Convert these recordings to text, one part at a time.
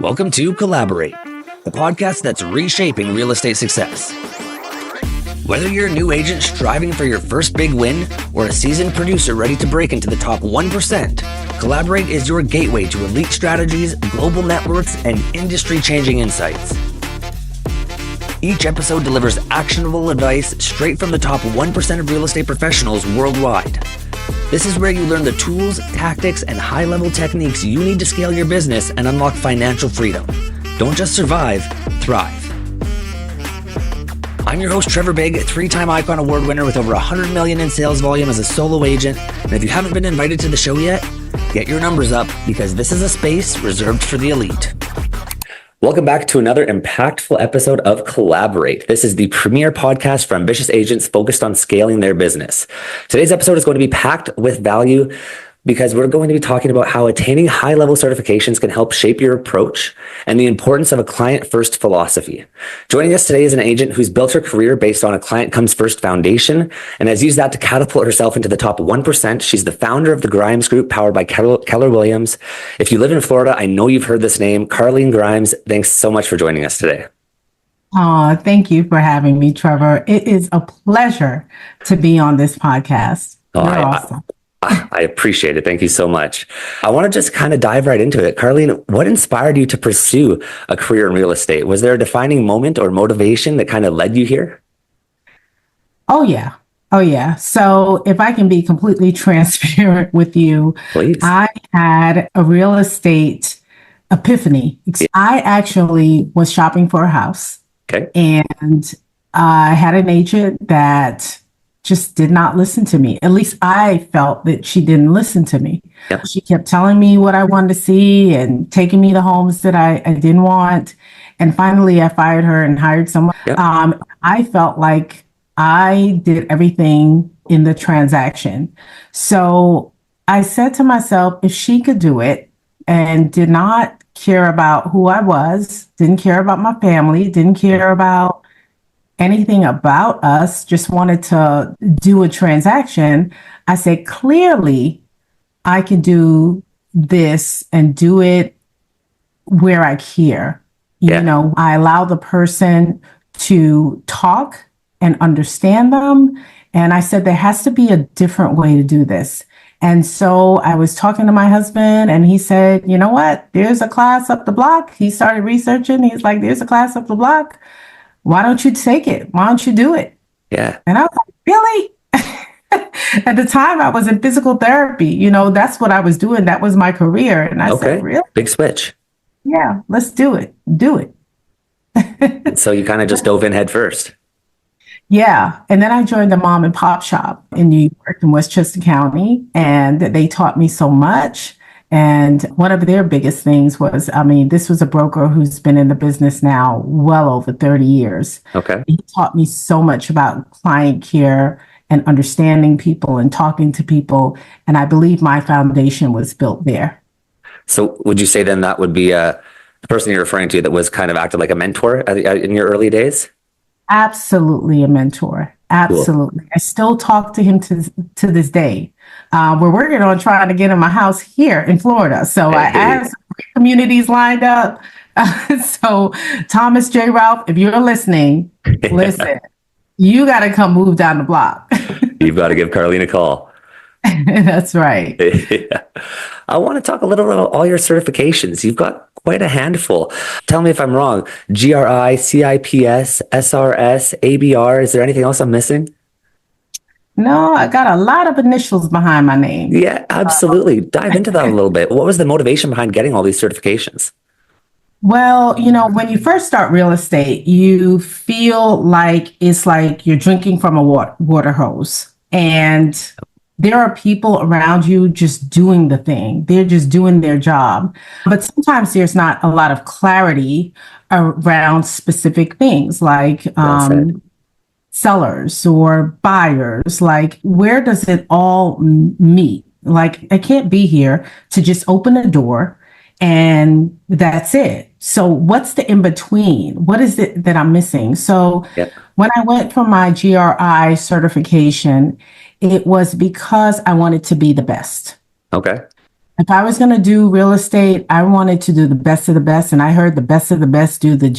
Welcome to Collaborate, the podcast that's reshaping real estate success. Whether you're a new agent striving for your first big win or a seasoned producer ready to break into the top 1%, Collaborate is your gateway to elite strategies, global networks, and industry-changing insights. Each episode delivers actionable advice straight from the top 1% of real estate professionals worldwide. This is where you learn the tools, tactics, and high-level techniques you need to scale your business and unlock financial freedom. Don't just survive, thrive. I'm your host, Trevor Bigg, three-time Icon Award winner with over $100 million in sales volume as a solo agent. And if you haven't been invited to the show yet, get your numbers up because this is a space reserved for the elite. Welcome back to another impactful episode of Collaborate. This is the premier podcast for ambitious agents focused on scaling their business. Today's episode is going to be packed with value because we're going to be talking about how attaining high-level certifications can help shape your approach and the importance of a client-first philosophy. Joining us today is an agent who's built her career based on a client-comes-first foundation and has used that to catapult herself into the top 1%. She's the founder of the Grimes Group, powered by Keller Williams. If you live in Florida, I know you've heard this name. Karlene Grimes, thanks so much for joining us today. Oh, thank you for having me, Trevor. It is a pleasure to be on this podcast. You're awesome. I appreciate it. Thank you so much. I want to just kind of dive right into it. Karlene, what inspired you to pursue a career in real estate? Was there a defining moment or motivation that kind of led you here? Oh, yeah. So if I can be completely transparent with you, Please. I had a real estate epiphany. I actually was shopping for a house. Okay. And I had an agent that just did not listen to me. At least I felt that she didn't listen to me. Yep. She kept telling me what I wanted to see and taking me to homes that I didn't want. And finally, I fired her and hired someone. Yep. I felt like I did everything in the transaction. So I said to myself, if she could do it and did not care about who I was, didn't care about my family, didn't care about anything about us, just wanted to do a transaction, I said, clearly I can do this and do it where I care. Yeah. You know, I allow the person to talk and understand them. And I said, there has to be a different way to do this. And so I was talking to my husband and he said, you know what, there's a class up the block. He started researching. He's like, there's a class up the block. Why don't you take it? Why don't you do it? Yeah. And I was like, really? At the time I was in physical therapy. You know, that's what I was doing. That was my career. And I said, really? Big switch. Yeah, let's do it. Do it. So you kind of just dove in head first. Yeah. And then I joined a mom and pop shop in New York in Westchester County. And they taught me so much. And one of their biggest things was, this was a broker who's been in the business now well over 30 years. Okay. He taught me so much about client care and understanding people and talking to people. And I believe my foundation was built there. So would you say then that would be the person you're referring to that was kind of acted like a mentor in your early days? Absolutely a mentor. Absolutely. Cool. I still talk to him to this day. We're working on trying to get him a house here in Florida. So I have some communities lined up. So Thomas J. Ralph, if you're listening, listen, you got to come move down the block. You've got to give Karlene a call. That's right. Yeah. I want to talk a little about all your certifications. You've got quite a handful. Tell me if I'm wrong. GRI, CIPS, SRS, ABR. Is there anything else I'm missing? No, I got a lot of initials behind my name. Yeah, absolutely. Dive into that a little bit. What was the motivation behind getting all these certifications? Well, you know, when you first start real estate, you feel like it's like you're drinking from a water hose. And there are people around you just doing the thing. They're just doing their job. But sometimes there's not a lot of clarity around specific things like sellers or buyers. Like, where does it all meet? Like, I can't be here to just open a door and that's it. So what's the in between? What is it that I'm missing? So when I went for my GRI certification, it was because I wanted to be the best. Okay. If I was going to do real estate, I wanted to do the best of the best. And I heard the best of the best do the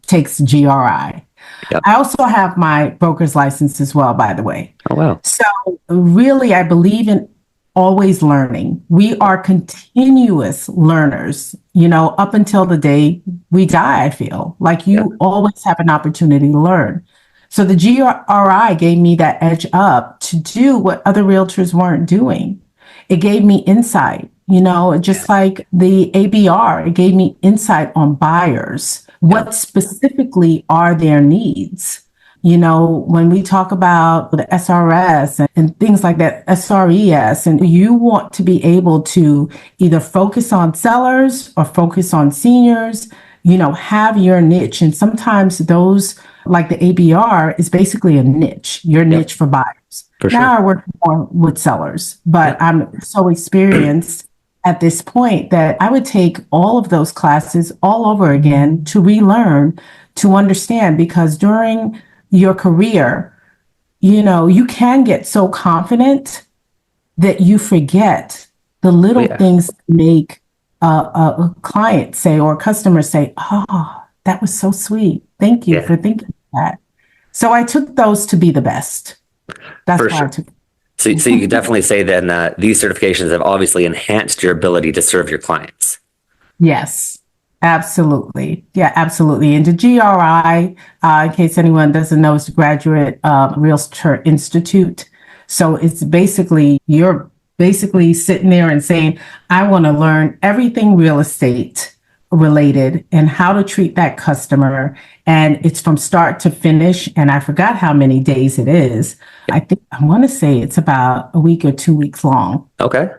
takes GRI. Yep. I also have my broker's license as well, by the way. Oh, wow. So really, I believe in always learning. We are continuous learners, up until the day we die, I feel like you always have an opportunity to learn. So the GRI gave me that edge up to do what other realtors weren't doing. It gave me insight, just like the ABR, it gave me insight on buyers. What specifically are their needs? When we talk about the SRS and things like that, SRES, and you want to be able to either focus on sellers or focus on seniors, have your niche. And sometimes those, like the ABR, is basically a niche, your niche for buyers. For now sure. I work more with sellers, but I'm so experienced at this point that I would take all of those classes all over again to relearn, to understand, because during your career, you can get so confident that you forget the little things that make a client say or a customer say, "Oh, that was so sweet. Thank you for thinking of that." So I took those to be the best. That's For why sure. I took. So you could definitely say then that these certifications have obviously enhanced your ability to serve your clients. Yes, absolutely. Yeah, absolutely. And the GRI, in case anyone doesn't know, is the Graduate Realtor Institute. So it's basically, you're basically sitting there and saying, I want to learn everything real estate related and how to treat that customer. And it's from start to finish. And I forgot how many days it is. I want to say it's about a week or 2 weeks long. Okay.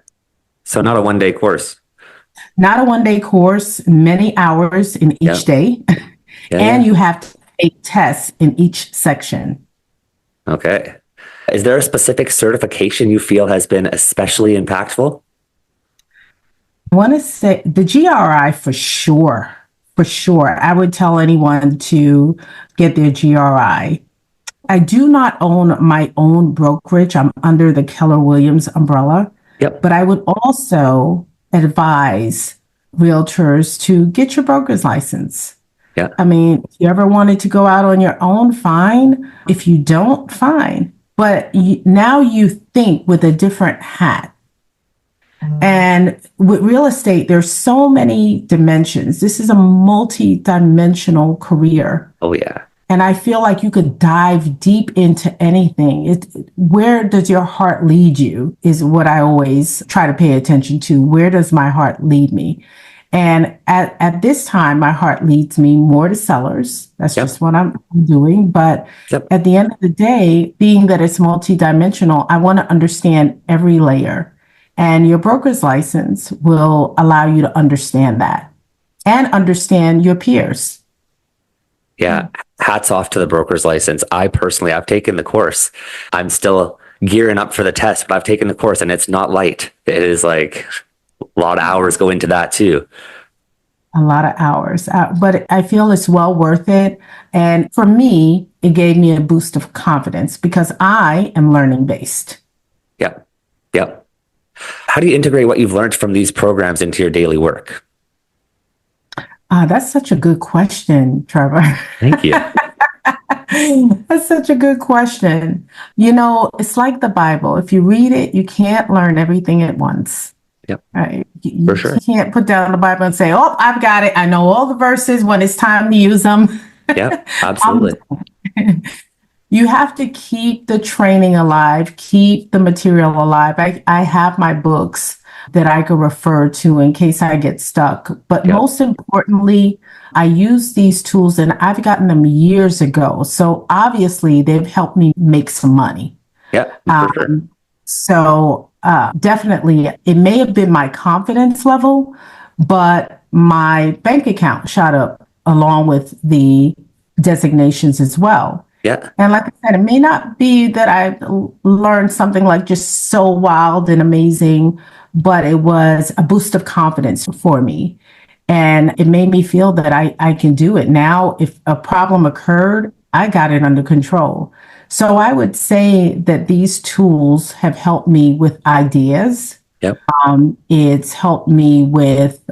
So not a one-day course. Not a one-day course, many hours in each day. And you have to take tests in each section. Okay. Is there a specific certification you feel has been especially impactful? I want to say the GRI for sure. For sure. I would tell anyone to get their GRI. I do not own my own brokerage. I'm under the Keller Williams umbrella. Yep. But I would also advise realtors to get your broker's license. Yeah. I mean, if you ever wanted to go out on your own, fine. If you don't, fine. But now you think with a different hat. And with real estate, there's so many dimensions. This is a multi-dimensional career. Oh, yeah. And I feel like you could dive deep into anything. Where does your heart lead you is what I always try to pay attention to. Where does my heart lead me? And at this time, my heart leads me more to sellers. That's just what I'm doing. But at the end of the day, being that it's multidimensional, I want to understand every layer. And your broker's license will allow you to understand that and understand your peers. Yeah. Hats off to the broker's license. I've taken the course. I'm still gearing up for the test, but I've taken the course and it's not light. It is like a lot of hours go into that too. A lot of hours, but I feel it's well worth it. And for me, it gave me a boost of confidence because I am learning based. Yep. Yep. How do you integrate what you've learned from these programs into your daily work? That's such a good question, Trevor. Thank you. That's such a good question. It's like the Bible. If you read it, you can't learn everything at once. Yep. Right. For sure. You can't put down the Bible and say, "Oh, I've got it. I know all the verses when it's time to use them." Yeah, absolutely. You have to keep the training alive, keep the material alive. I have my books that I could refer to in case I get stuck. But most importantly, I use these tools and I've gotten them years ago. So obviously they've helped me make some money. Yeah, for sure. So definitely it may have been my confidence level, but my bank account shot up along with the designations as well. Yeah. And like I said, it may not be that I learned something like just so wild and amazing, but it was a boost of confidence for me. And it made me feel that I can do it. Now, if a problem occurred, I got it under control. So I would say that these tools have helped me with ideas, Yep. It's helped me with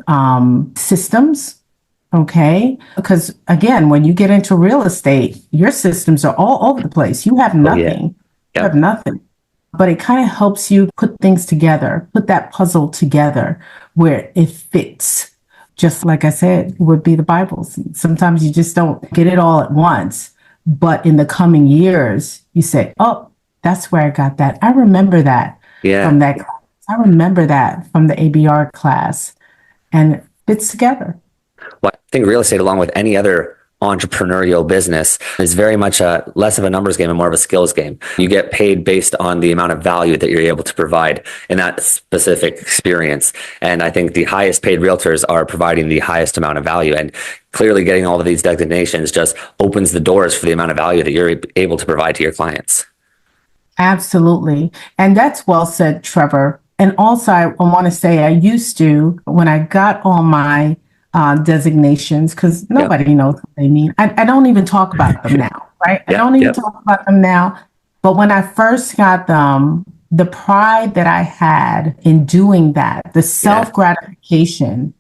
systems. Okay. Because again, when you get into real estate, your systems are all over the place. You have Oh, yeah. nothing. You have Yep. nothing. But it kind of helps you put things together, put that puzzle together where it fits. Just like I said, it would be the Bible. Sometimes you just don't get it all at once. But in the coming years, you say, oh, that's where I got that. I remember that Yeah. from that class. I remember that from the ABR class. And it fits together. Well, I think real estate, along with any other entrepreneurial business, is very much less of a numbers game and more of a skills game. You get paid based on the amount of value that you're able to provide in that specific experience. And I think the highest paid realtors are providing the highest amount of value. And clearly getting all of these designations just opens the doors for the amount of value that you're able to provide to your clients. Absolutely. And that's well said, Trevor. And also, I want to say I used to, when I got all my designations, because nobody knows what they mean. I don't even talk about them now, right? I don't even talk about them now. But when I first got them, the pride that I had in doing that, the self gratification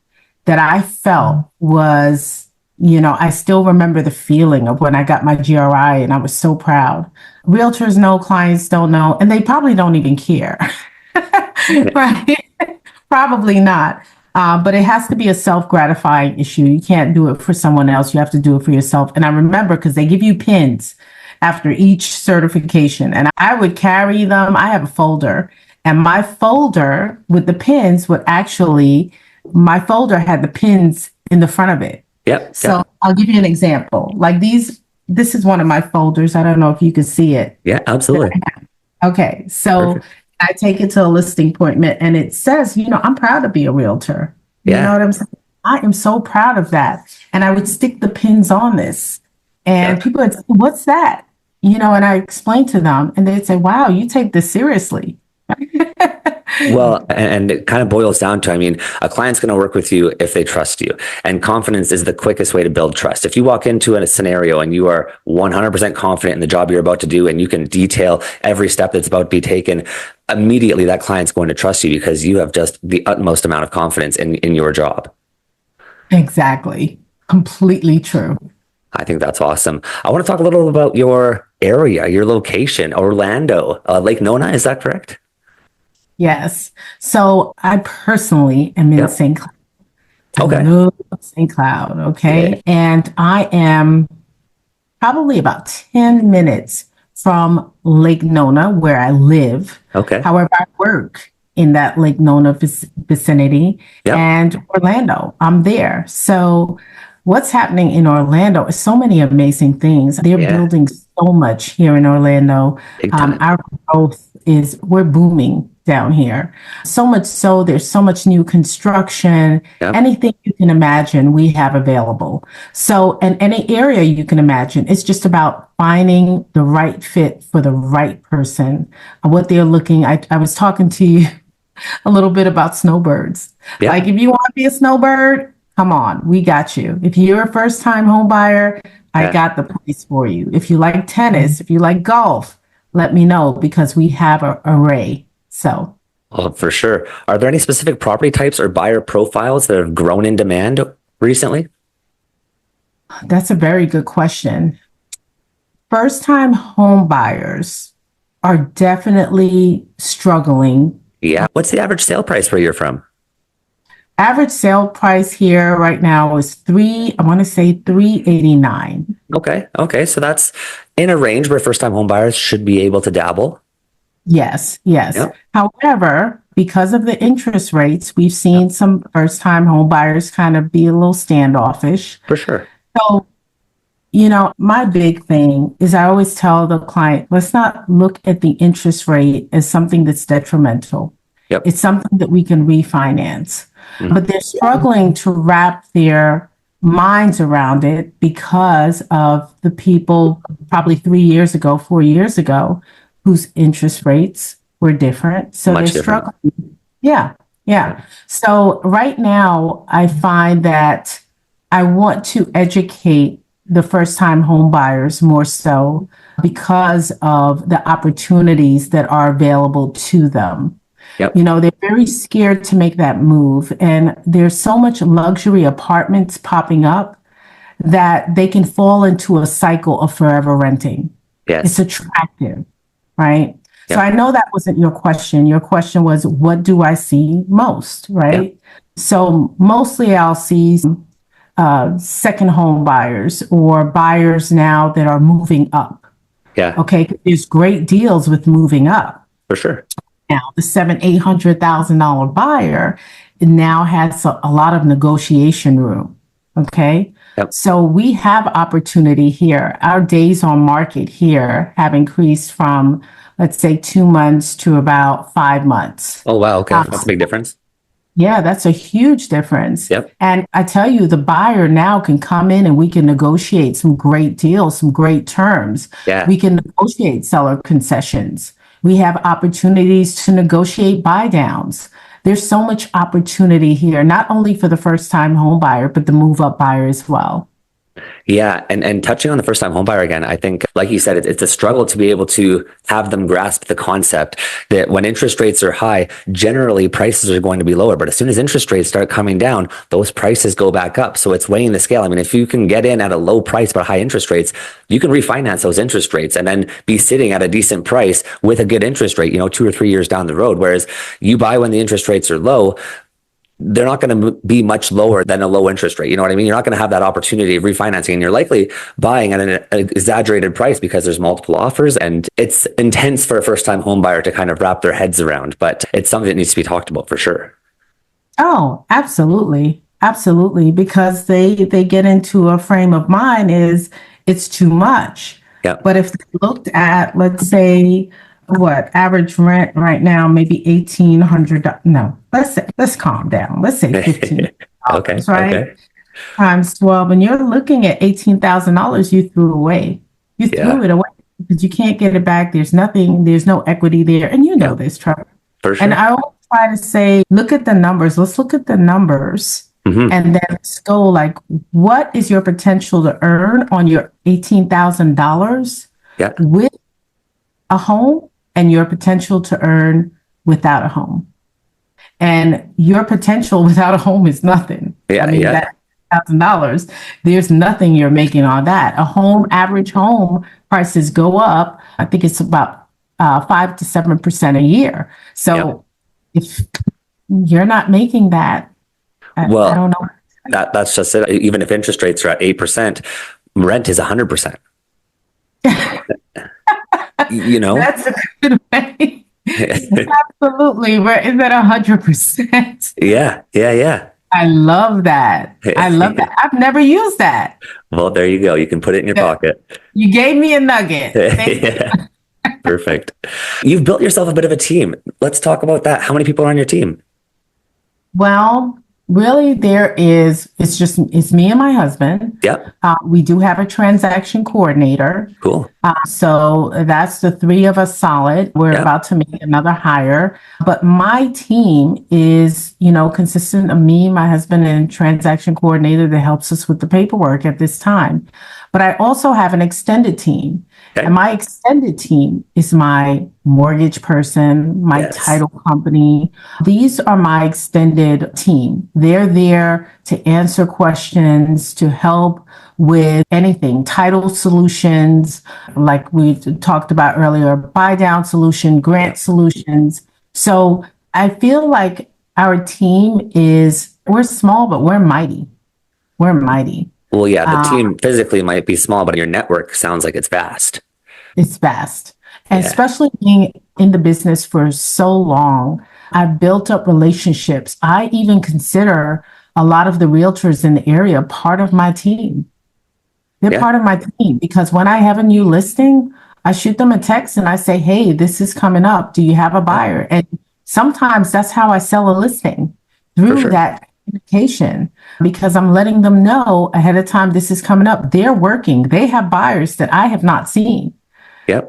that I felt was, I still remember the feeling of when I got my GRI and I was so proud. Realtors know, clients don't know, and they probably don't even care. Right? Probably not. But it has to be a self-gratifying issue. You can't do it for someone else. You have to do it for yourself. And I remember because they give you pins after each certification, and I would carry them. I have a folder, and my folder with the pins my folder had the pins in the front of it. Yep. So I'll give you an example. Like this is one of my folders. I don't know if you can see it. Yeah, absolutely. Okay. So Perfect. I take it to a listing appointment and it says, I'm proud to be a realtor. You know what I'm saying? I am so proud of that. And I would stick the pins on this and people would say, what's that? And I explained to them and they'd say, wow, you take this seriously. Well, and it kind of boils down to, a client's going to work with you if they trust you. And confidence is the quickest way to build trust. If you walk into a scenario and you are 100% confident in the job you're about to do, and you can detail every step that's about to be taken, immediately that client's going to trust you because you have just the utmost amount of confidence in your job. Exactly. Completely true. I think that's awesome. I want to talk a little about your area, your location, Orlando, Lake Nona. Is that correct? Yes. So I personally am in St. Cloud. I love St. Cloud. Okay. Yeah. And I am probably about 10 minutes from Lake Nona, where I live. Okay. However, I work in that Lake Nona vicinity and Orlando. I'm there. So what's happening in Orlando is so many amazing things. They're building so much here in Orlando. Our growth we're booming down here. So much so, there's so much new construction. Anything you can imagine, we have available. So, in any area you can imagine, it's just about finding the right fit for the right person. What they're looking, I was talking to you a little bit about snowbirds. Like if you want to be a snowbird, come on, we got you. If you're a first-time home buyer, I got the place for you. If you like tennis, if you like golf, let me know because we have an array. So, well, for sure. Are there any specific property types or buyer profiles that have grown in demand recently? That's a very good question. First-time home buyers are definitely struggling. Yeah. What's the average sale price where you're from? Average sale price here right now is $389. Okay. So that's in a range where first-time home buyers should be able to dabble. Yes. However, because of the interest rates, we've seen some first-time home buyers kind of be a little standoffish. For sure. So, my big thing is I always tell the client, let's not look at the interest rate as something that's detrimental. It's something that we can refinance. But they're struggling to wrap their minds around it because of the people probably 4 years ago, whose interest rates were different. So Much they're different. struggling. Yeah. So right now, I find that I want to educate the first-time home buyers more so because of the opportunities that are available to them. Yep. They're very scared to make that move. And there's so much luxury apartments popping up that they can fall into a cycle of forever renting. It's Yes. attractive, right? So Yep. I know that wasn't your question. Your question was, what do I see most, right? Yep. So mostly I'll see second home buyers or buyers now that are moving up. Yeah, Okay, there's great deals with moving up. for sure. Now the $800,000 buyer now has a lot of negotiation room. Okay, Yep. so we have opportunity here. Our days on market here have increased from, let's say, 2 months to about 5 months. Oh, wow. Okay. That's a big difference. Yeah, that's a huge difference. Yep. And I tell you, the buyer now can come in and we can negotiate some great deals, some great terms. Yeah. We can negotiate seller concessions. We have opportunities to negotiate buy downs. There's so much opportunity here, not only for the first time home buyer, but the move up buyer as well. Yeah. And touching on the first time home buyer again, I think, like you said, it's a struggle to be able to have them grasp the concept that when interest rates are high, generally prices are going to be lower. But as soon as interest rates start coming down, those prices go back up. So it's weighing the scale. I mean, if you can get in at a low price but high interest rates, you can refinance those interest rates and then be sitting at a decent price with a good interest rate, 2 or 3 years down the road. Whereas you buy when the interest rates are low, they're not going to be much lower than a low interest rate. You know what I mean? You're not going to have that opportunity of refinancing, and you're likely buying at an exaggerated price because there's multiple offers, and it's intense for a first-time home buyer to kind of wrap their heads around, but it's something that needs to be talked about for sure. Oh, absolutely. Absolutely. Because they get into a frame of mind is it's too much. Yeah. But if they looked at, let's say, what average rent right now, maybe $1,800. No, let's calm down. Let's say $1,500, Okay. right? Okay. Times 12, and you're looking at $18,000 you threw away. You threw it away because you can't get it back. There's nothing, there's no equity there. And this, Trevor. For sure. And I always try to say, look at the numbers. Let's look at the numbers. Mhm. And then let's go like, what is your potential to earn on your $18,000 Yeah. with a home and your potential to earn without a home? And your potential without a home is nothing. Yeah. That $1,000, there's nothing you're making on that. Average home prices go up. I think it's about 5 to 7% a year. So if you're not making that, I don't know. That's just it. Even if interest rates are at 8%, rent is 100%. That's a good way. Absolutely. Where is that 100%? Yeah. I love that. I've never used that. Well, there you go. You can put it in your pocket. You gave me a nugget. Thank you. Perfect. You've built yourself a bit of a team. Let's talk about that. How many people are on your team? Well, really, it's me and my husband. Yep. We do have a transaction coordinator. Cool. So that's the three of us solid. We're about to make another hire. But my team is, consistent of me, my husband, and transaction coordinator that helps us with the paperwork at this time. But I also have an extended team. Okay. And my extended team is my mortgage person, my title company. These are my extended team. They're there to answer questions, to help with anything, title solutions, like we talked about earlier, buy down solution, grant solutions. So I feel like our team we're small, but we're mighty. We're mighty. Well, yeah, the team physically might be small, but your network sounds like it's vast. It's vast. And especially being in the business for so long, I've built up relationships. I even consider a lot of the realtors in the area part of my team. They're part of my team because when I have a new listing, I shoot them a text and I say, hey, this is coming up. Do you have a buyer? And sometimes that's how I sell a listing, through that communication, because I'm letting them know ahead of time this is coming up. They're working. They have buyers that I have not seen. Yep.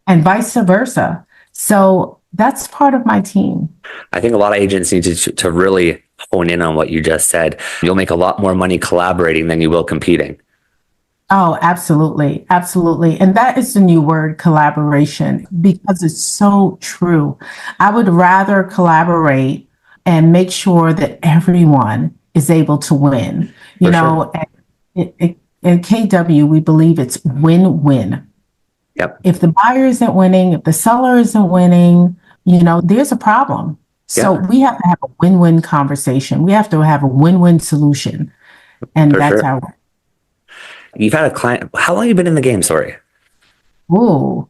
And vice versa. So that's part of my team. I think a lot of agents need to really hone in on what you just said. You'll make a lot more money collaborating than you will competing. Oh, absolutely. Absolutely. And that is the new word, collaboration, because it's so true. I would rather collaborate and make sure that everyone is able to win. You For sure. know, in KW, we believe it's win-win. Yep. If the buyer isn't winning, if the seller isn't winning, there's a problem. So Yeah, we have to have a win-win conversation. We have to have a win-win solution. And for that's sure. how. You've had a client. How long have you been in the game? Sorry. Ooh,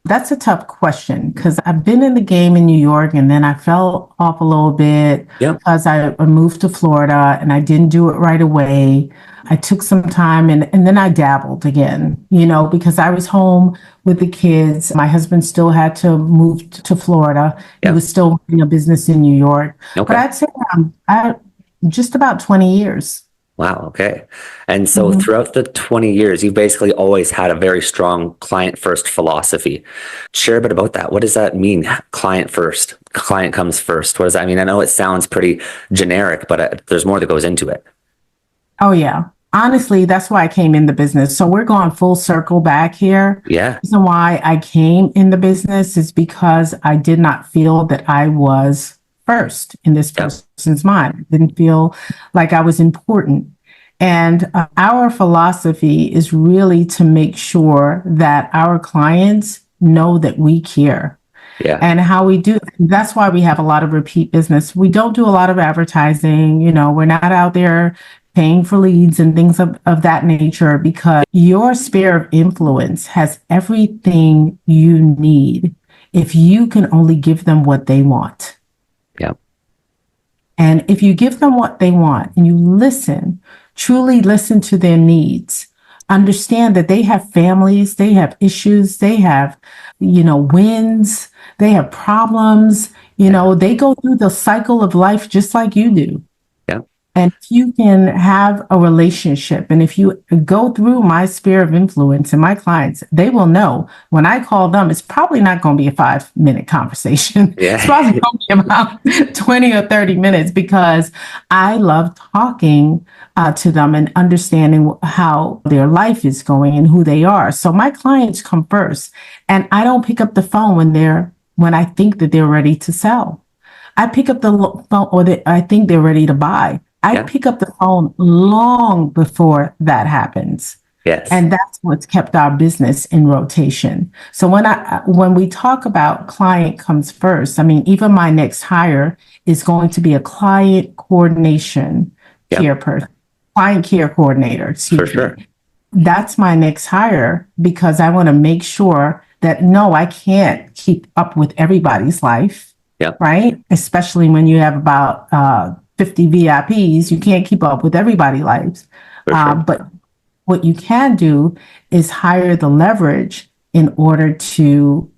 that's a tough question because I've been in the game in New York and then I fell off a little bit Yep. because I moved to Florida and I didn't do it right away. I took some time and then I dabbled again, because I was home with the kids. My husband still had to move to Florida. He Yep. was still running a business in New York. But Okay. I'd say I just about 20 years. Wow. Okay. And so Mhm. throughout the 20 years, you've basically always had a very strong client first philosophy. Share a bit about that. What does that mean? Client first, client comes first. What does that mean? I know it sounds pretty generic, but there's more that goes into it. Oh, yeah. Honestly, that's why I came in the business. So we're going full circle back here. Yeah. The reason why I came in the business is because I did not feel that I was first in this Yep. person's mind. I didn't feel like I was important. And our philosophy is really to make sure that our clients know that we care. Yeah. And how we do that's why we have a lot of repeat business. We don't do a lot of advertising, we're not out there paying for leads and things of that nature because your sphere of influence has everything you need if you can only give them what they want. Yeah. And if you give them what they want and you listen, truly listen to their needs, understand that they have families, they have issues, they have, wins, they have problems, they go through the cycle of life just like you do. Yeah. And if you can have a relationship, and if you go through my sphere of influence and my clients, they will know when I call them, it's probably not going to be a 5-minute conversation. It's Yeah. probably going to be about 20 or 30 minutes because I love talking to them and understanding how their life is going and who they are. So my clients come first, and I don't pick up the phone when I think that they're ready to sell. I pick up the phone or I think they're ready to buy. I Yeah. pick up the phone long before that happens. Yes. And that's what's kept our business in rotation. So when we talk about client comes first, I mean, even my next hire is going to be a client coordination Yeah. care person, client care coordinator, For excuse sure. me. That's my next hire because I want to make sure that no, I can't keep up with everybody's life, Yeah. right? Especially when you have about 50 VIPs, you can't keep up with everybody's lives. For sure. But what you can do is hire the leverage in order to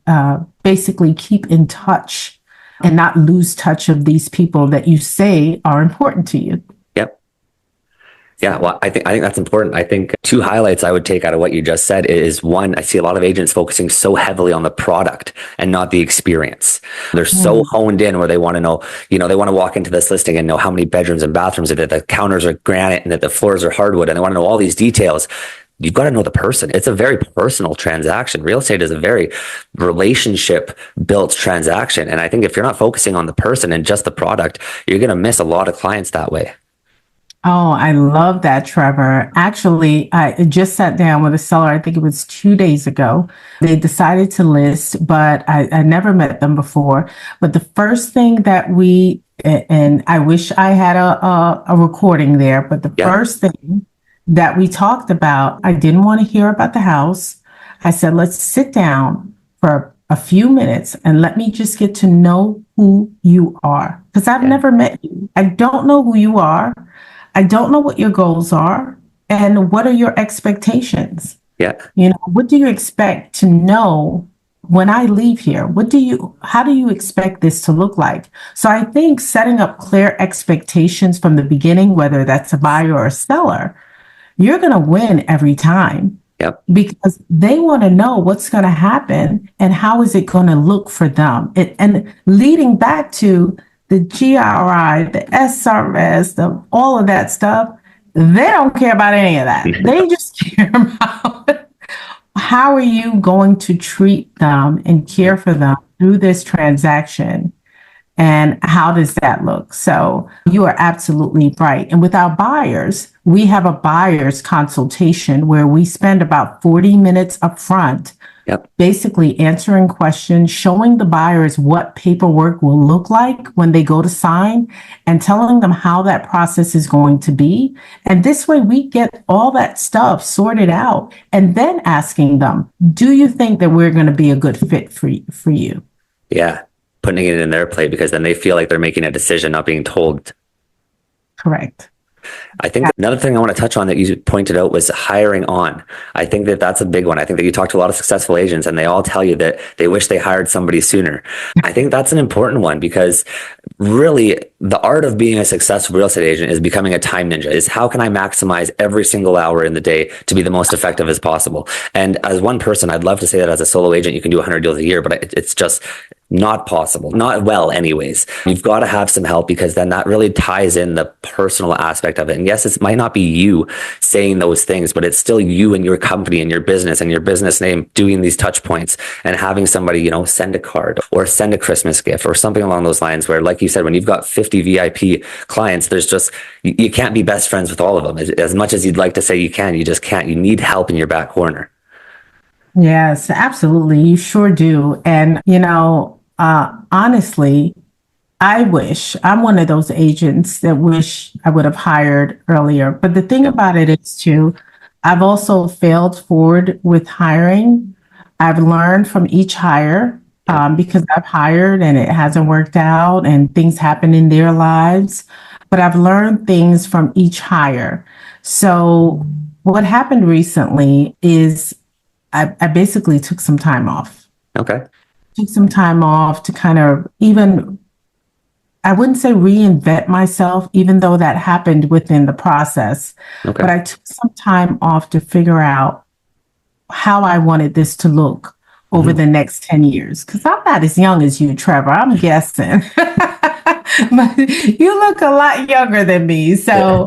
basically keep in touch and not lose touch of these people that you say are important to you. Yep. Yeah, well, I think that's important. I think two highlights I would take out of what you just said is one, I see a lot of agents focusing so heavily on the product and not the experience. They're so honed in where they want to know, they want to walk into this listing and know how many bedrooms and bathrooms, and that the counters are granite and that the floors are hardwood, and they want to know all these details. You've got to know the person. It's a very personal transaction. Real estate is a very relationship built transaction. And I think if you're not focusing on the person and just the product, you're going to miss a lot of clients that way. Oh, I love that, Trevor. Actually, I just sat down with a seller, I think it was 2 days ago. They decided to list, but I never met them before. But the first thing that and I wish I had a recording there, but the Yeah. first thing that we talked about, I didn't want to hear about the house. I said, let's sit down for a few minutes and let me just get to know who you are. Because I've Yeah. never met you. I don't know who you are. I don't know what your goals are and what are your expectations. Yeah. What do you expect to know when I leave here? How do you expect this to look like? So I think setting up clear expectations from the beginning, whether that's a buyer or a seller, you're going to win every time. Yep. Because they want to know what's going to happen and how is it going to look for them. And leading back to the GRI, the SRS, all of that stuff, They don't care about any of that. They just care about how are you going to treat them and care for them through this transaction. And how does that look? So you are absolutely right. And with our buyers, we have a buyer's consultation where we spend about 40 minutes up front, basically answering questions, showing the buyers what paperwork will look like when they go to sign, and telling them how that process is going to be. And this way we get all that stuff sorted out, and then asking them, do you think that we're going to be a good fit for you? Yeah. Putting it in their plate, because then they feel like they're making a decision, not being told. Correct. I think another thing I want to touch on that you pointed out was hiring on. I think that that's a big one. I think that you talk to a lot of successful agents and they all tell you that they wish they hired somebody sooner. I think that's an important one, because really the art of being a successful real estate agent is becoming a time ninja. Is how can I maximize every single hour in the day to be the most effective as possible? And as one person, I'd love to say that as a solo agent, you can do 100 deals a year, but it's just not possible. Not well, anyways. You've got to have some help, because then that really ties in the personal aspect of it. And yes, it might not be you saying those things, but it's still you and your company and your business name doing these touch points, and having somebody, send a card or send a Christmas gift or something along those lines, where, like you said, when you've got 50 VIP clients, there's just, you can't be best friends with all of them. As much as you'd like to say you can, you just can't. You need help in your back corner. Yes, absolutely. You sure do. And, honestly, I wish I'm one of those agents that wish I would have hired earlier. But the thing about it is too, I've also failed forward with hiring. I've learned from each hire, because I've hired and it hasn't worked out and things happen in their lives. But I've learned things from each hire. So what happened recently is I basically took some time off. Okay. Took some time off to kind of I wouldn't say reinvent myself, even though that happened within the process. Okay. But I took some time off to figure out how I wanted this to look over the next 10 years. Because I'm not as young as you, Trevor. I'm guessing. But you look a lot younger than me. So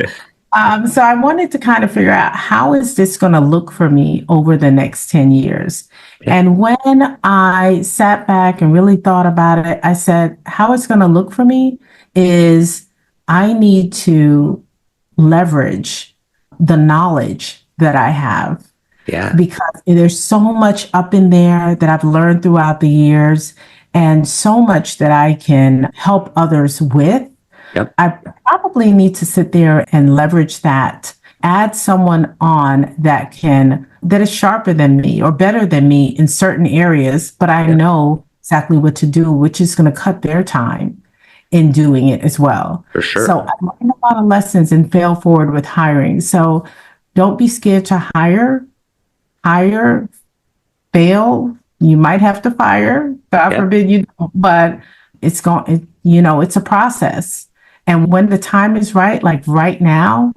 so I wanted to kind of figure out, how is this going to look for me over the next 10 years? And when I sat back and really thought about it, I said, how it's going to look for me is I need to leverage the knowledge that I have. Yeah. Because there's so much up in there that I've learned throughout the years, and so much that I can help others with. Yep. I probably need to sit there and leverage that, add someone on that is sharper than me or better than me in certain areas, but I know exactly what to do, which is going to cut their time in doing it as well. For sure. So I learned a lot of lessons and fail forward with hiring. So don't be scared to hire, fail. You might have to fire. God forbid you don't, but it's a process. And when the time is right, like right now,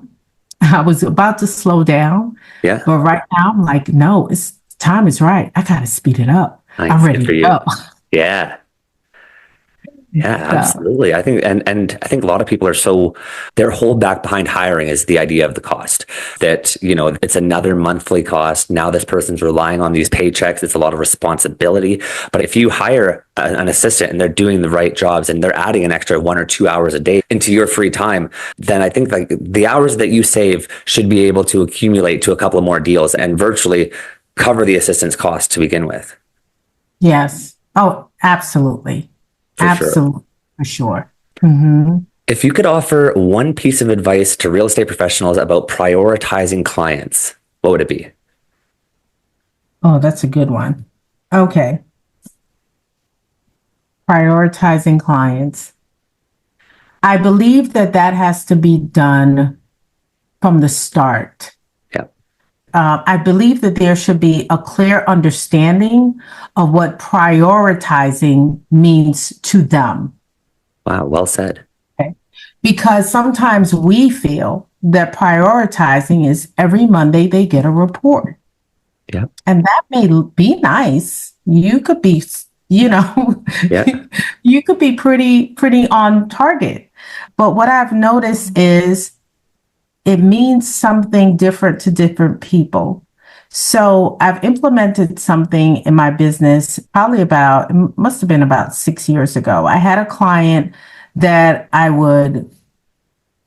I was about to slow down. Yeah. But right now I'm like, no, time is right. I got to speed it up. Nice. I'm ready to go. Yeah. Yeah, absolutely. I think, and I think a lot of people their hold back behind hiring is the idea of the cost, that, it's another monthly cost. Now this person's relying on these paychecks. It's a lot of responsibility. But if you hire an assistant and they're doing the right jobs and they're adding an extra 1 or 2 hours a day into your free time, then I think like the hours that you save should be able to accumulate to a couple of more deals and virtually cover the assistant's cost to begin with. Yes. Oh, absolutely. Absolutely, for sure. If you could offer one piece of advice to real estate professionals about prioritizing clients, what would it be? Oh, that's a good one. Okay. Prioritizing clients. I believe that has to be done from the start. I believe that there should be a clear understanding of what prioritizing means to them. Wow, well said. Okay. Because sometimes we feel that prioritizing is every Monday they get a report. Yeah. And that may be nice. You could be, you could be pretty on target. But what I've noticed is it means something different to different people. So I've implemented something in my business probably about, it must have been about 6 years ago. I had a client that I would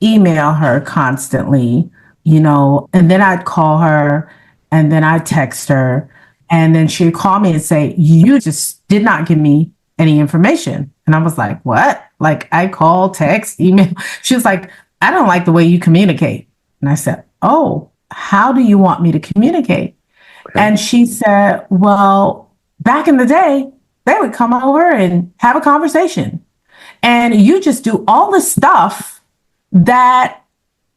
email her constantly, and then I'd call her and then I'd text her. And then she'd call me and say, "You just did not give me any information." And I was like, "What?" Like, I call, text, email. She was like, "I don't like the way you communicate." And I said, "Oh, how do you want me to communicate?" Okay. And she said, "Well, back in the day, they would come over and have a conversation. And you just do all this stuff that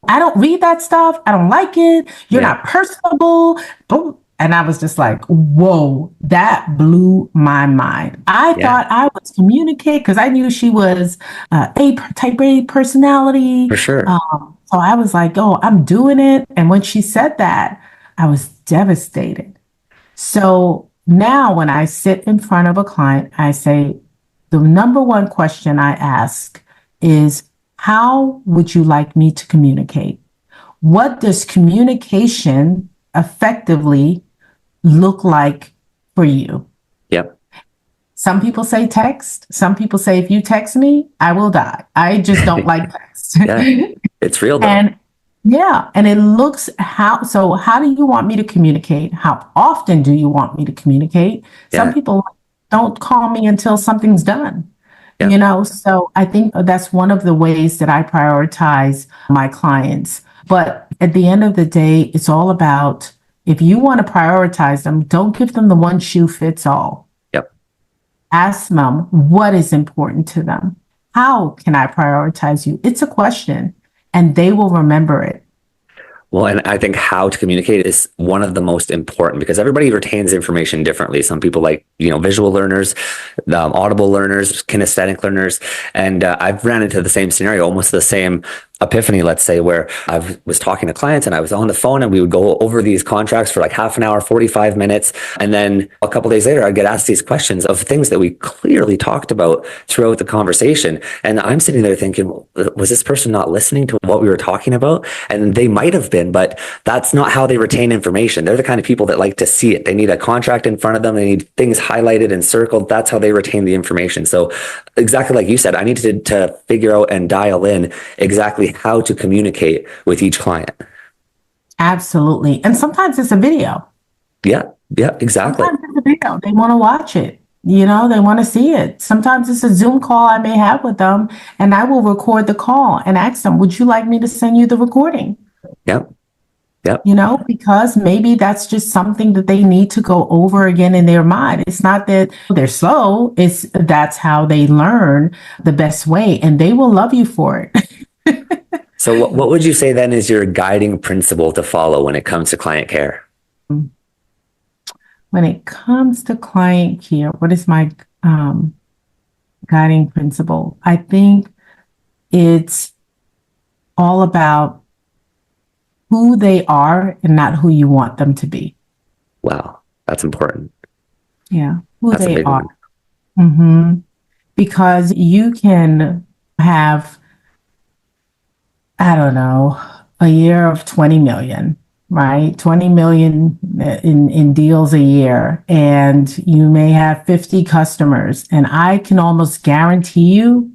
I don't read that stuff. I don't like it. You're Yeah. not personable." Boom. And I was just like, whoa, that blew my mind. I thought I was communicating because I knew she was type A personality. For sure. So I was like, oh, I'm doing it. And when she said that, I was devastated. So now when I sit in front of a client, I say, the number one question I ask is, how would you like me to communicate? What does communication effectively look like for you? Yep. Some people say text. Some people say, if you text me, I will die. I just don't like text. Yeah. It's real though. And and it looks so how do you want me to communicate? How often do you want me to communicate? Some people don't call me until something's done. Yeah. So I think that's one of the ways that I prioritize my clients. But at the end of the day, it's all about, if you want to prioritize them, don't give them the one shoe fits all. Yep. Ask them what is important to them. How can I prioritize you? It's a question, and they will remember it. Well, and I think how to communicate is one of the most important, because everybody retains information differently. Some people like, visual learners, audible learners, kinesthetic learners. And I've ran into the same scenario, almost the same epiphany, let's say, where I was talking to clients and I was on the phone and we would go over these contracts for like half an hour, 45 minutes. And then a couple of days later, I'd get asked these questions of things that we clearly talked about throughout the conversation. And I'm sitting there thinking, was this person not listening to what we were talking about? And they might have been, but that's not how they retain information. They're the kind of people that like to see it. They need a contract in front of them. They need things highlighted and circled. That's how they retain the information. So exactly like you said, I needed to figure out and dial in exactly how to communicate with each client. Absolutely. And sometimes it's a video. Yeah, exactly. Sometimes it's a video. They want to watch it. They want to see it. Sometimes it's a Zoom call I may have with them, and I will record the call and ask them, would you like me to send you the recording? Yep. Because maybe that's just something that they need to go over again in their mind. It's not that they're slow. That's how they learn the best way, and they will love you for it. So what would you say then is your guiding principle to follow when it comes to client care? When it comes to client care, what is my guiding principle? I think it's all about who they are and not who you want them to be. Wow, that's important. Yeah, who That's they are. Because you can have, I don't know, a year of 20 million, right? 20 million in deals a year, and you may have 50 customers. And I can almost guarantee you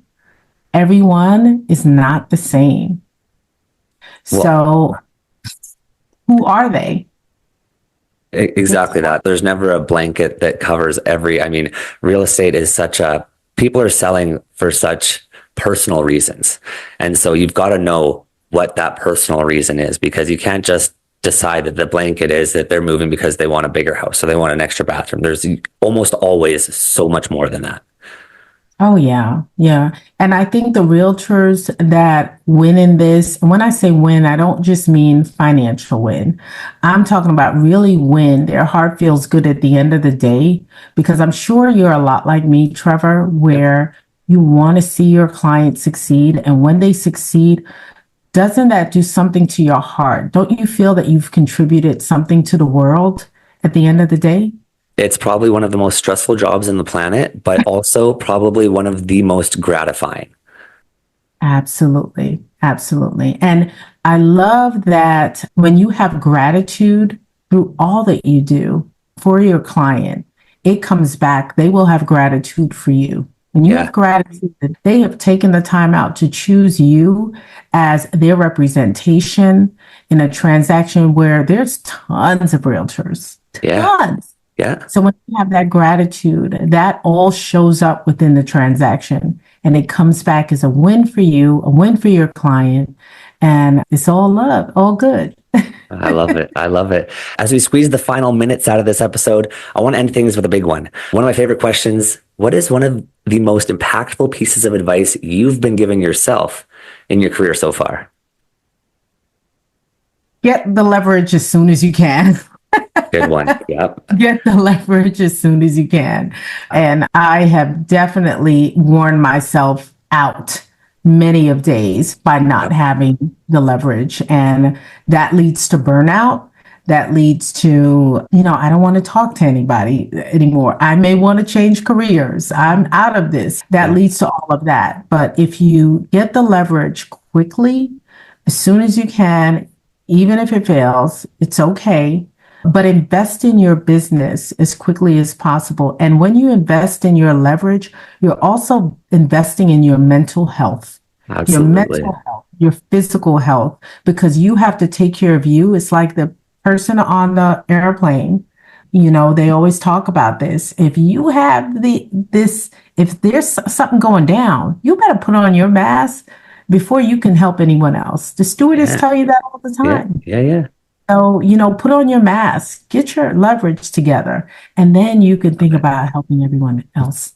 everyone is not the same. So who are they? Exactly that. There's never a blanket that covers real estate is people are selling for such personal reasons. And so you've got to know what that personal reason is, because you can't just decide that the blanket is that they're moving because they want a bigger house or they want an extra bathroom. There's almost always so much more than that. Oh, yeah. Yeah. And I think the realtors that win in this, and when I say win, I don't just mean financial win. I'm talking about really win. Their heart feels good at the end of the day, because I'm sure you're a lot like me, Trevor, where you want to see your client succeed. And when they succeed, doesn't that do something to your heart? Don't you feel that you've contributed something to the world at the end of the day? It's probably one of the most stressful jobs on the planet, but also probably one of the most gratifying. Absolutely. Absolutely. And I love that when you have gratitude through all that you do for your client, it comes back. They will have gratitude for you. When you have gratitude, they have taken the time out to choose you as their representation in a transaction where there's tons of realtors, tons. Yeah. So when you have that gratitude, that all shows up within the transaction and it comes back as a win for you, a win for your client. And it's all love, all good. I love it. I love it. As we squeeze the final minutes out of this episode, I want to end things with a big one. One of my favorite questions: what is one of the most impactful pieces of advice you've been giving yourself in your career so far? Get the leverage as soon as you can. Good one. Yep. Get the leverage as soon as you can. And I have definitely worn myself out many of days by not having the leverage. And that leads to burnout. That leads to, I don't want to talk to anybody anymore. I may want to change careers. I'm out of this. That leads to all of that. But if you get the leverage quickly, as soon as you can, even if it fails, it's okay. But invest in your business as quickly as possible. And when you invest in your leverage, you're also investing in your mental health, Absolutely. your mental health, your physical health, because you have to take care of you. It's like the person on the airplane. They always talk about this. If you have if there's something going down, you better put on your mask before you can help anyone else. The stewardess tell you that all the time. Yeah. So, put on your mask, get your leverage together, and then you can think about helping everyone else.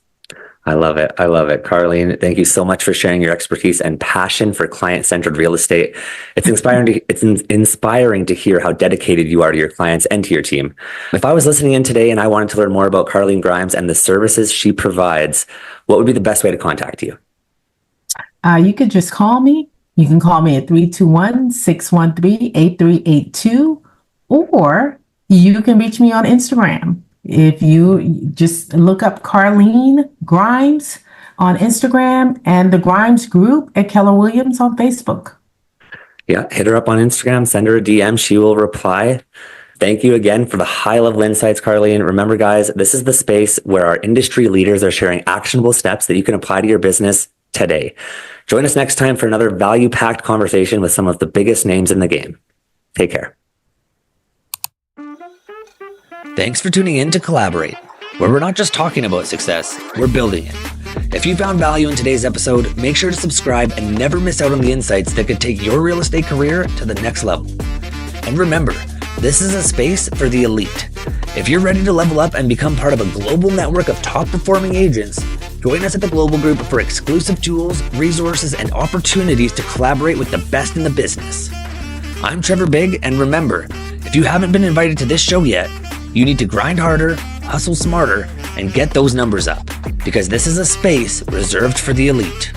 I love it. I love it. Karlene, thank you so much for sharing your expertise and passion for client-centered real estate. It's inspiring to hear how dedicated you are to your clients and to your team. If I was listening in today and I wanted to learn more about Karlene Grimes and the services she provides, what would be the best way to contact you? You could just call me. You can call me at 321-613-8382, or you can reach me on Instagram. If you just look up Karlene Grimes on Instagram and the Grimes Group at Keller Williams on Facebook. Yeah, hit her up on Instagram, send her a DM. She will reply. Thank you again for the high-level insights, Karlene. Remember, guys, this is the space where our industry leaders are sharing actionable steps that you can apply to your business today. Join us next time for another value-packed conversation with some of the biggest names in the game. Take care. Thanks for tuning in to Collaborate, where we're not just talking about success, we're building it. If you found value in today's episode, make sure to subscribe and never miss out on the insights that could take your real estate career to the next level. And remember, this is a space for the elite. If you're ready to level up and become part of a global network of top-performing agents, join us at the Global Group for exclusive tools, resources, and opportunities to collaborate with the best in the business. I'm Trevor Bigg, and remember, if you haven't been invited to this show yet, you need to grind harder, hustle smarter, and get those numbers up, because this is a space reserved for the elite.